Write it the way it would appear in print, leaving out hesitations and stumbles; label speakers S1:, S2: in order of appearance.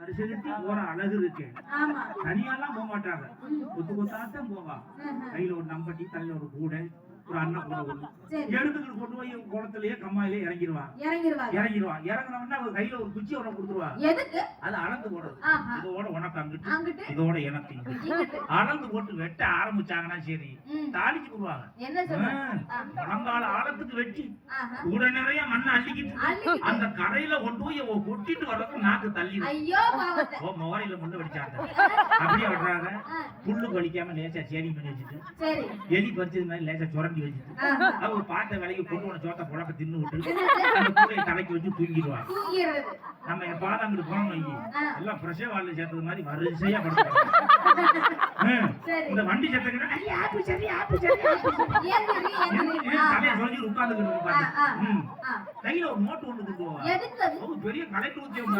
S1: மனுஷனுக்கு போற அழகு இருக்கு. தனியாலாம் போக மாட்டாங்க, கொத்து கொத்தாத்தான் போவா. கையில ஒரு நம்பட்டி, தலையில ஒரு கூடை, ஒரு அண்ணன் கூட ஒண்ணு எடுத்துக்கிட்டு கொண்டு போய் குளத்திலேயே கம்மாயிலே இறங்கிடுவான். இறங்கினவொடனே அவர் கையில ஒரு குச்சி உடனே கொடுத்துருவாங்க. அது அளந்து போடுறது. இதோட உனக்கு அங்கிட்டு, இதோட எனக்கு அளந்து போட்டு வெட்ட ஆரம்பிச்சாங்கன்னா சரி தாளிச்சு போடுவாங்க. முழங்கால ஆழத்துக்கு வெட்டி கூட நிறைய மண்ணை அள்ளிக்கிட்டு அந்த கரையில கொண்டு போய் கொட்டிட்டு வர்றதுக்கு நாக்கு தள்ளி மோரையில முன்னு வெடிச்சாங்க. அப்படியே விடுறாங்க. புல்லு கழிக்காம லேசா சேரி பண்ணி வச்சுட்டு எலி பறிச்சது மாதிரி லேசா சுரண்டி வச்சுட்டு அவங்க பார்த்த வேலைக்கு கொண்டு போன சோத்த புழக்க தின்னு விட்டு அந்த கூடையை தலைக்கு வச்சு தூங்கிடுவாங்க. நம்ம எப்பாவது அங்கிட்டு போனோம் வைக்கி எல்லாம் பிரஷர் வால்ல சேர்த்தது மாதிரி வரிசையா படுத்துறாங்க. இந்த வண்டி சேர்த்துக்கிட்டா தலையை சொல்லி உட்கார்ந்துக்கிட்டு கையில ஒரு நோட்டு ஒண்ணு கொண்டு போவாங்க. பெரிய கலெக்டர் உத்தியோகம்